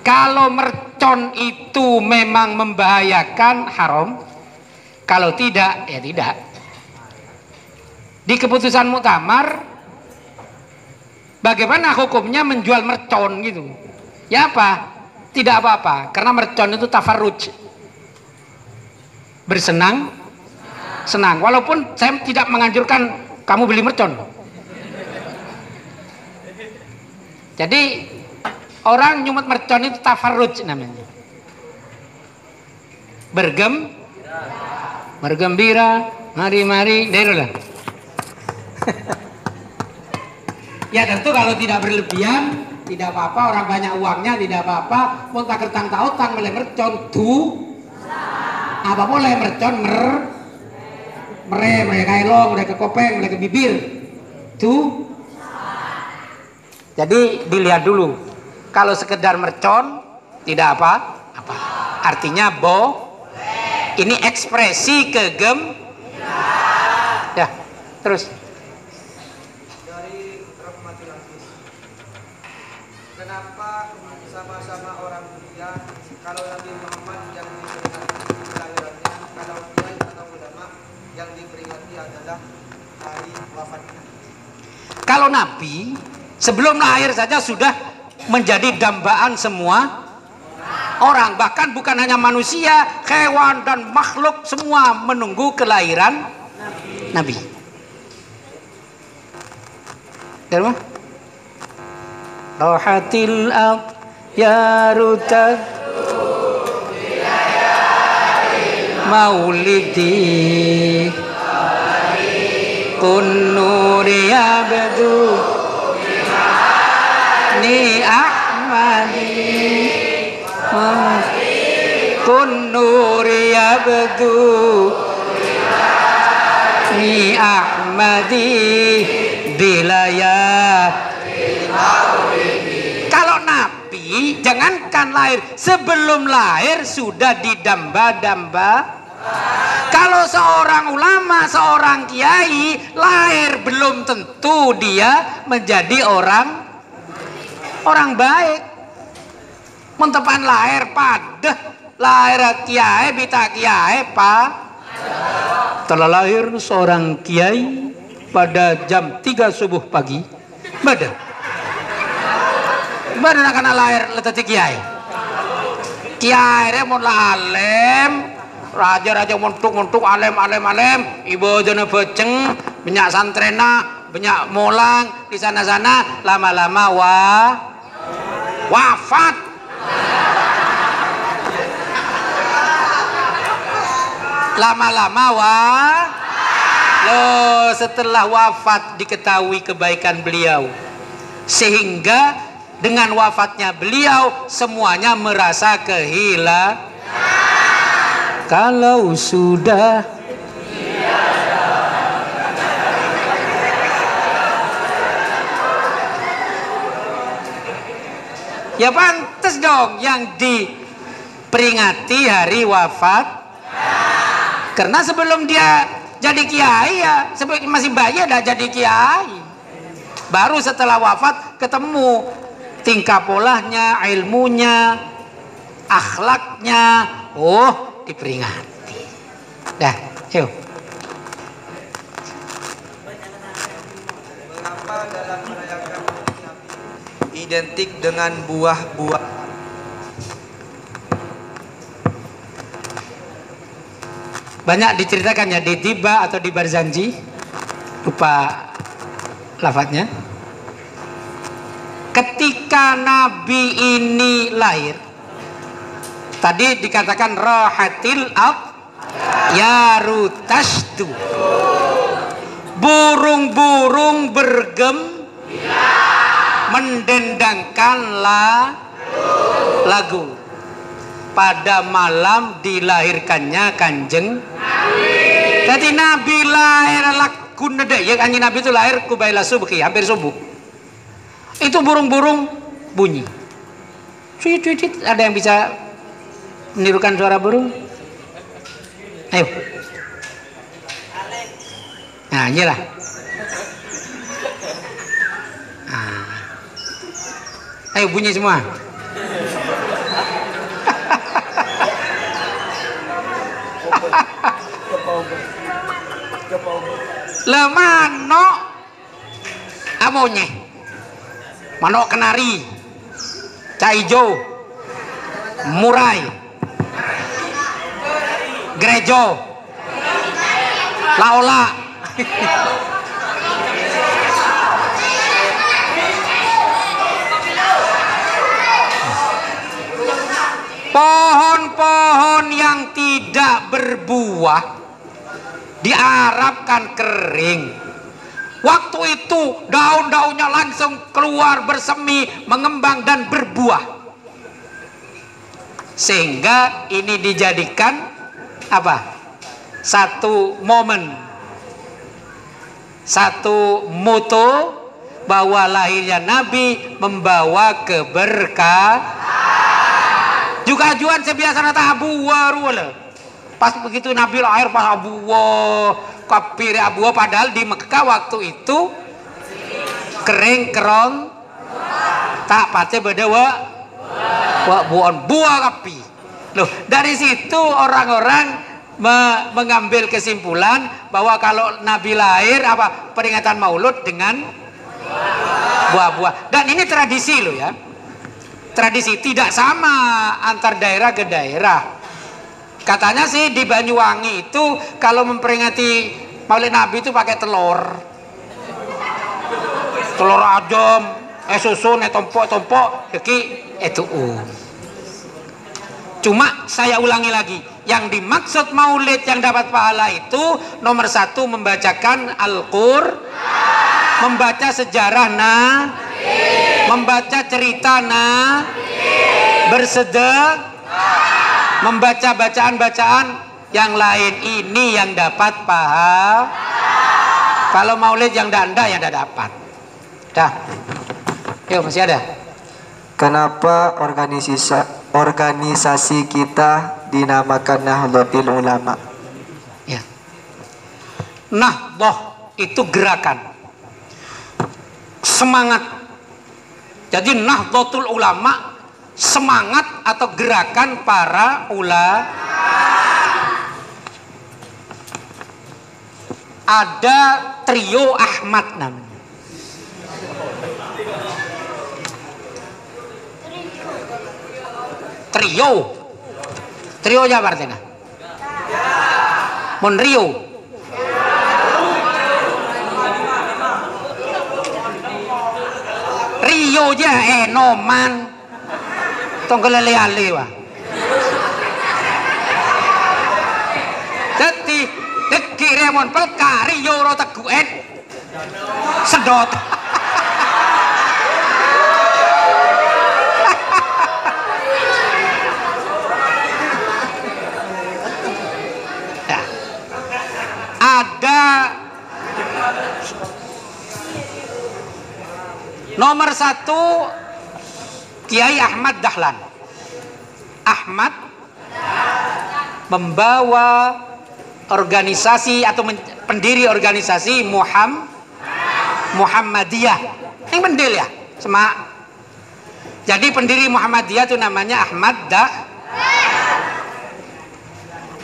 Kalau mercon itu memang membahayakan, haram. Kalau tidak, ya tidak. Di keputusan muktamar, bagaimana hukumnya menjual mercon gitu? Ya apa? Tidak apa-apa, karena mercon itu tafarruj, bersenang senang. Walaupun saya tidak menganjurkan kamu beli mercon. Jadi orang nyumet mercon itu tafarruj namanya, bergembira, mari-mari, lah. Ya tentu kalau tidak berlebihan, tidak apa-apa, orang banyak uangnya tidak apa-apa, pun tak kertang tak utang mulai mercon apa boleh mercon mere kailong, mere ke kopeng, mere ke bibir jadi dilihat dulu. Kalau sekedar mercon tidak apa artinya ini ekspresi ya terus. Kenapa sama-sama orang mulia kalau Nabi Muhammad yang diperingati kelahirannya, kalau kiai atau ulama yang diperingati adalah hari wafatnya? Kalau Nabi sebelum lahir saja sudah menjadi dambaan semua orang, bahkan bukan hanya manusia, hewan dan makhluk semua menunggu kelahiran Nabi. Dari mana? Rohatil ya rutat maulidi kun nuri abdu ni ahmadi kun nuri abdu ni ahmadi bilaya. Kalau Nabi jangankan lahir, sebelum lahir sudah didamba-damba. Kalau seorang ulama, seorang kiai lahir belum tentu dia menjadi orang baik. Mentepan lahir pada lahir kiai bita kiai telah lahir seorang kiai pada jam 3 subuh pagi. Badan akan lahir letati kiai mau lalem raja montuk alem ibu jana beceng banyak santrena banyak molang di sana lama-lama wafat. Setelah wafat diketahui kebaikan beliau, sehingga dengan wafatnya beliau semuanya merasa kehilangan. Kalau sudah ya pantas dong yang diperingati hari wafat, karena sebelum dia jadi kiai ya masih bayi dah jadi kiai, baru setelah wafat ketemu tingkah polanya, ilmunya, akhlaknya, diperingati. Dah, yuk. Mengapa dalam merayakan Maulid Nabi identik dengan buah-buah? Banyak diceritakan ya di tiba atau di barzanji, lupa lafadznya. Ketika Nabi ini lahir, tadi dikatakan rahatil ya rutashtu, burung-burung mendendangkan lagu pada malam dilahirkannya Kanjeng Nabi. Jadi Nabi lahir lagu nada ya, Kanjeng Nabi itu lahir kubaila subuhi, hampir subuh. Itu burung-burung bunyi. Cuit, ada yang bisa menirukan suara burung? Ayo. Nah, inilah. Ayo bunyi semua. Lemano amonye. Manok kenari, caijo, murai, gerejo, laola. Pohon-pohon yang tidak berbuah di Arab kan kering. Waktu itu daun-daunnya langsung keluar, bersemi, mengembang dan berbuah. Sehingga ini dijadikan apa? Satu momen, satu moto bahwa lahirnya Nabi membawa keberkahan. Juga juan sebiasa nata abuwa ruwala. Pas begitu Nabi lahir pas abuwa, kapir abuwa, padahal di Mekah waktu itu kering kerong tak pace beda wa buon buah kapi. Loh, dari situ orang-orang mengambil kesimpulan bahwa kalau Nabi lahir apa peringatan Maulud dengan buah-buah. Dan ini tradisi loh ya. Tradisi tidak sama antar daerah ke daerah. Katanya sih di Banyuwangi itu kalau memperingati Maulid Nabi itu pakai telur. Telur ajam, susun, tompok, iki itu. Cuma saya ulangi lagi, yang dimaksud Maulid yang dapat pahala itu nomor 1 membacakan Al-Qur'an, membaca sejarah membaca cerita bersedekah, membaca bacaan-bacaan yang lain, ini yang dapat pahala. Kalau Maulid yang danda yang tidak dapat. Dah. Yuk, masih ada. Kenapa organisasi kita dinamakan Nahdlatul Ulama? Ya. Nahdlah itu gerakan, semangat. Jadi Nahdlatul Ulama semangat atau gerakan para ulama. Ada trio Ahmad namanya. Trio ya artinya. Mon Rio. Rio aja Noman. Tong kelele-ale wah. Dadi deki remon pelka Rio ro teguken. Sedot. Ada nomor 1 Kiai Ahmad Dahlan. Ahmad membawa organisasi atau pendiri organisasi Muhammadiyah. Yang pendil ya, semak. Jadi pendiri Muhammadiyah itu namanya Ahmad Dahlan.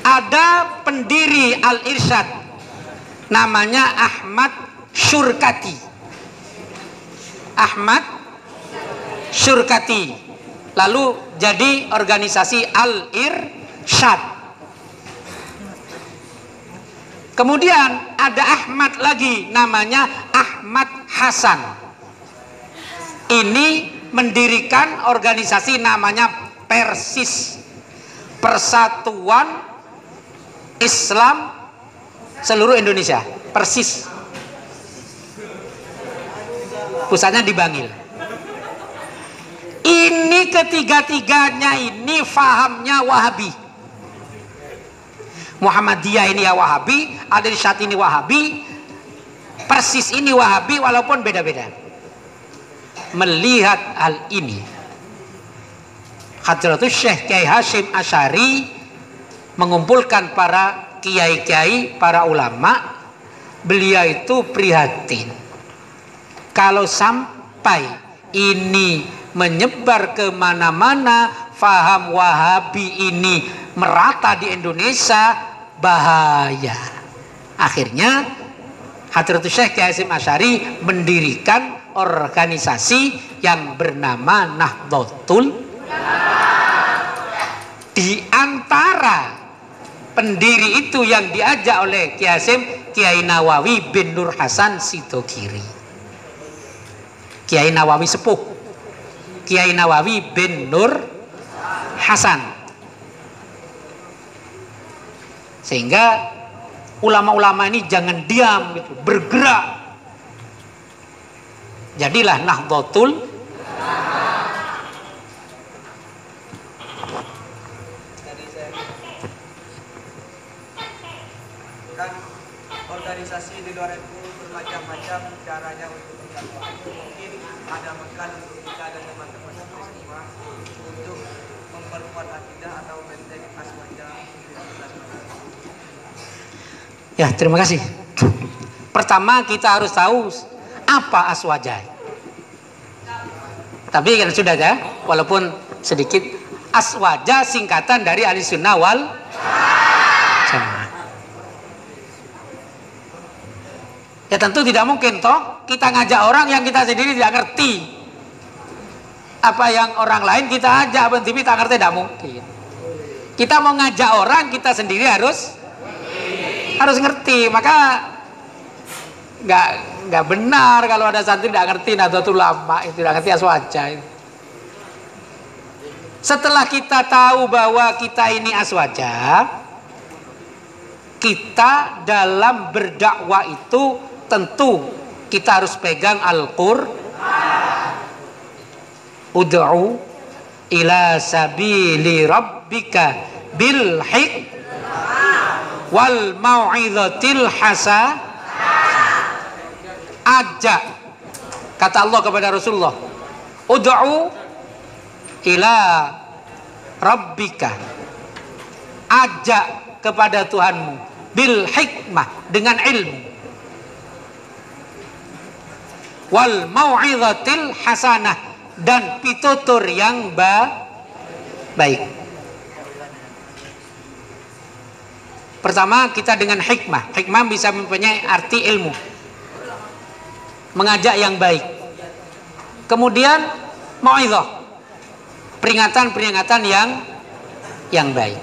Ada pendiri Al-Irsyad namanya Ahmad Syurkati. Ahmad Syurkati lalu jadi organisasi Al-Irsyad. Kemudian ada Ahmad lagi namanya Ahmad Hasan. Ini mendirikan organisasi namanya Persis, Persatuan Islam seluruh Indonesia. Persis, pusatnya di Bangil. Ini ketiga-tiganya ini fahamnya Wahabi. Muhammadiyah ini ya Wahabi, Al-Irsyad ini Wahabi, Persis ini Wahabi, walaupun beda-beda. Melihat hal ini, Hadratus Syekh Kiai Hasyim Asy'ari mengumpulkan para kiai-kiai, para ulama. Beliau itu prihatin kalau sampai ini menyebar kemana-mana, faham Wahabi ini merata di Indonesia, bahaya. Akhirnya Hadratus Syekh Kiai Hasyim Asy'ari mendirikan organisasi yang bernama Nahdlatul. Di antara pendiri itu yang diajak oleh Kiai Hasyim, Kiai Nawawi bin Nur Hasan Sidogiri. Kiai Nawawi sepuh, Kiai Nawawi bin Nur Hasan. Sehingga ulama-ulama ini jangan diam gitu, bergerak. Jadilah Nahdlatul kan organisasi di luar itu bermacam-macam caranya untuk berdakwah. Mungkin ada bekal untuk kita dan teman-teman semua untuk memperkuat akidah atau benteng aswaja. Ya, terima kasih. Pertama kita harus tahu apa aswaja. Tapi kan sudah ya, walaupun sedikit. Aswaja singkatan dari ahli sunnah wal jamaah. Ya tentu tidak mungkin toh kita ngajak orang yang kita sendiri tidak ngerti. Apa yang orang lain kita ajak tapi tak ngerti, tidak mungkin. Kita mau ngajak orang, kita sendiri harus ngerti. Maka nggak benar kalau ada santri tidak ngerti Nahdlatul Ulama, itu tidak ngerti aswaja. Setelah kita tahu bahwa kita ini aswaja, kita dalam berdakwah itu tentu kita harus pegang Al-Qur'an. Ud'u ila sabili rabbika bil hikmah wal mau'izatil hasanah. Ajak, kata Allah kepada Rasulullah, ud'u ila rabbika, ajak kepada Tuhanmu, bil hikmah, dengan ilmu, wal mau'izatil hasanah, dan pitutur yang baik. Pertama kita dengan hikmah. Hikmah bisa mempunyai arti ilmu, mengajak yang baik. Kemudian mau'izah, peringatan-peringatan yang baik.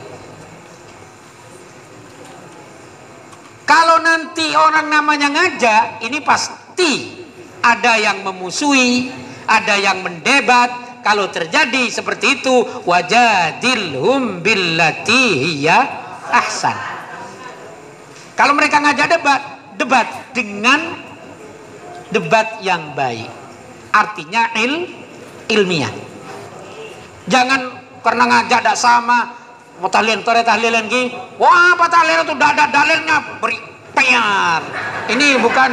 Kalau nanti orang namanya ngajak, ini pasti ada yang memusuhi, ada yang mendebat. Kalau terjadi seperti itu, wajadilhum billati hiya ahsan. Kalau mereka ngajak debat dengan debat yang baik, artinya ilmiah. Jangan karena ngajak tidak sama, tahlilan lagi, wah apa tahlilan itu tidak ada dalilnya, beri piar. Ini bukan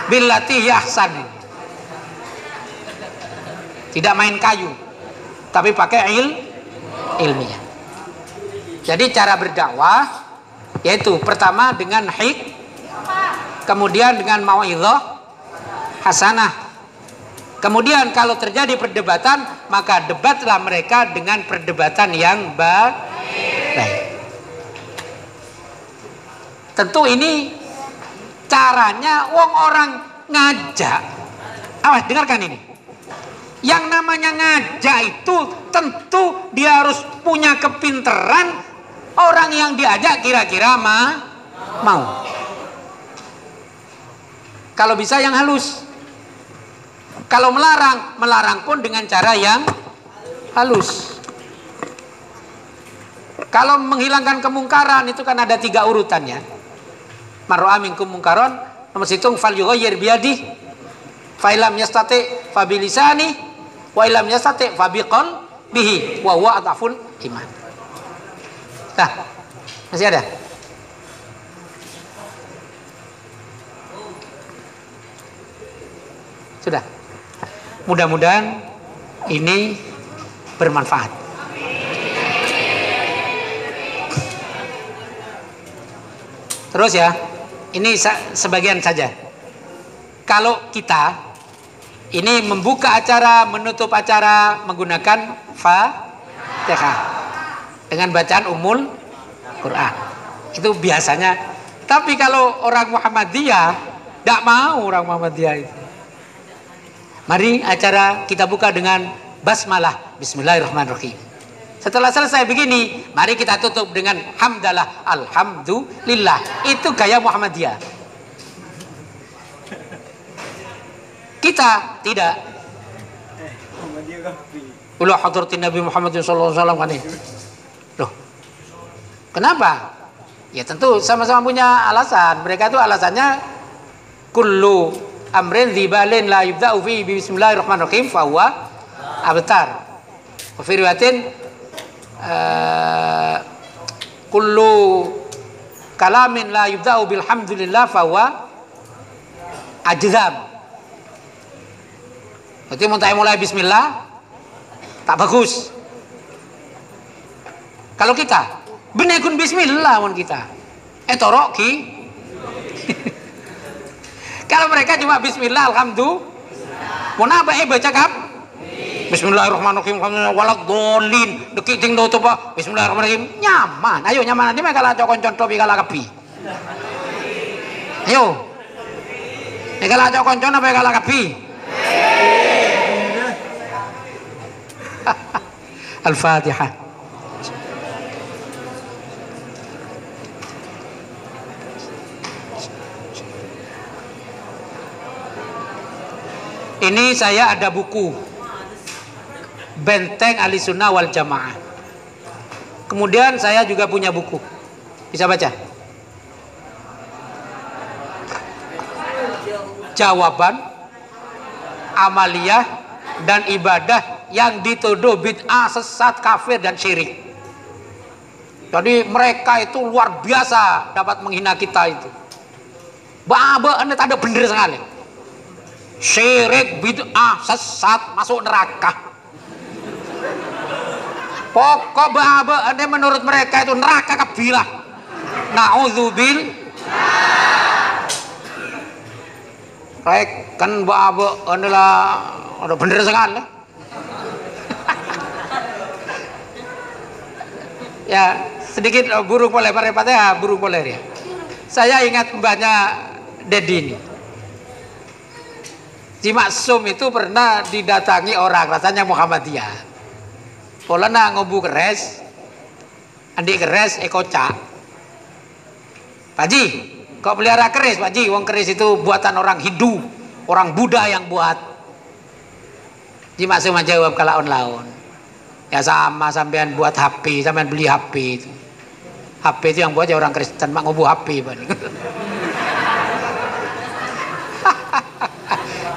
billati ahsan, tidak main kayu, tapi pakai ilmiah. Jadi cara berdakwah yaitu pertama dengan kemudian dengan mau'izah hasanah. Kemudian kalau terjadi perdebatan, maka debatlah mereka dengan perdebatan yang baik. Tentu ini caranya orang ngajak. Awas, dengarkan ini. Yang namanya ngajak itu tentu dia harus punya kepinteran. Orang yang diajak kira-kira mau. Kalau bisa yang halus. Kalau melarang pun dengan cara yang halus. Kalau menghilangkan kemungkaran itu kan ada 3 urutannya. Mar'a minkum mungkaron, nomor hitung fal yughayyir biyadihi, fa illam yastati fa bilisani, wa illam yastati fa biqalbihi, wa huwa adhaful iman. Nah, masih ada? Sudah. Mudah-mudahan ini bermanfaat. Terus ya, ini sebagian saja. Kalau kita ini membuka acara, menutup acara menggunakan Fatihah dengan bacaan Ummul Quran, itu biasanya. Tapi kalau orang Muhammadiyah, tidak mau orang Muhammadiyah itu. Mari acara kita buka dengan basmalah, bismillahirrahmanirrahim. Setelah selesai begini, mari kita tutup dengan hamdalah, alhamdulillah. Itu gaya Muhammadiyah. Kita tidak. Ula hadratin Nabi Muhammad sallallahu alaihi wasallam kan ini. Loh. Kenapa? Ya tentu sama-sama punya alasan. Mereka itu alasannya kullu amrin dzibalin la yubda'u fi bismillahirrahmanirrahim fa huwa abtar. Wa fi riwayatin kullu kalamin la yubda'u bilhamdulillah fa huwa ajdam. Berarti mulai bismillah tak bagus. Kalau kita benekun bismillah mon kita. Torok ki. Kalau mereka cuma bismillah alhamdulillah. Mau apa baca kap? Bismillahirrahmanirrahim. Waladhdallin. Dekik ting do toba. Bismillahirrahmanirrahim. Nyaman. Ayo nyaman nanti mereka lah cokon topi kala kapi. Ayo. Mereka lah cokon apa kala kapi. Al-Fatihah. Ini saya ada buku Benteng Ahlussunnah wal Jamaah. Kemudian saya juga punya buku. Bisa baca? Jawaban amaliyah dan ibadah yang dituduh bid'ah, sesat, kafir dan syirik. Jadi mereka itu luar biasa dapat menghina kita itu. Baba anda tak ada bener sekali. Syirik, bid'ah, sesat, masuk neraka. Pokok baba anda menurut mereka itu neraka kabilah. Na'udzubil. Rek kan baba anda lah ada bener sekali. Ya sedikit burung poler ya, burung poler ya. Saya ingat mbahnya Dedi ini. Si Maksum itu pernah didatangi orang rasanya Muhammadiyah. Polana ngobu keres, andi keres ekocak. Pak Ji, kok pelihara keris Pak Ji? Wong keris itu buatan orang Hindu, orang Buddha yang buat. Si Maksum aja jawab kalaun laun. Ya sama sampean buat HP, sampean beli HP itu. HP itu yang buat ya orang Kristen, mak ngobu HP Pak.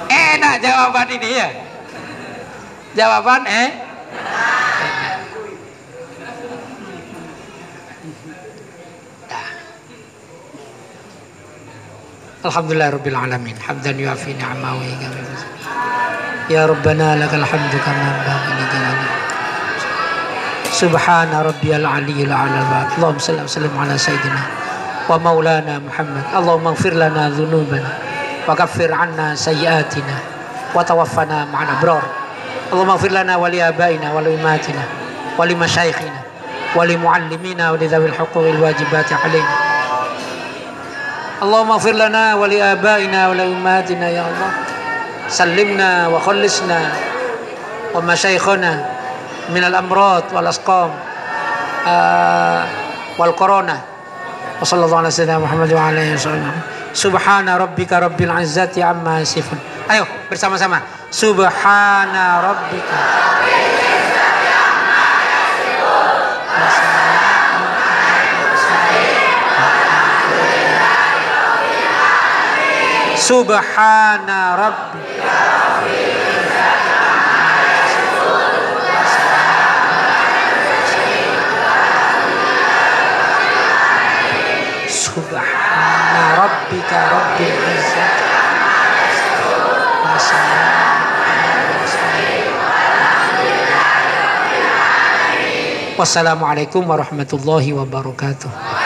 Enak jawaban ini ya. Jawaban Alhamdulillahirabbil alamin. Hamdan yuafi ni'amahu wa yukafi. Ya Rabbana lakal hamdu kama yanbaghi li jalali. Subhana rabbiyal aliyyil a'la. Allahumma shalli wa sallim ala sayyidina wa maulana Muhammad. Allahumma ighfir lana dhunubana wa kaffir 'anna sayyi'atina wa tawaffana ma'al abrar. Allahumma ighfir lana wa li abaina wa li ummatina wa li masyayikhina wa li muallimina wa li dhawil huquqil wajibati 'alaina. Allahumma ighfir lana wa li abaina wa li ummatina ya Allah. Sallimna wa khallisna wa masyayikhana min al-amrad wal asqam wal corona. Wa sallallahu ala sayyidina Muhammad wa ala alihi wasallam. Subhana rabbika rabbil izzati amma yasifun. Ayo bersama-sama. Subhana rabbika rabbil izzati amma yasifun. Subhana rabbika rabbil izzati amma yasifun. Subhana rabbika rabbil izzati amma yasifun. Wassalamualaikum warahmatullahi wabarakatuh.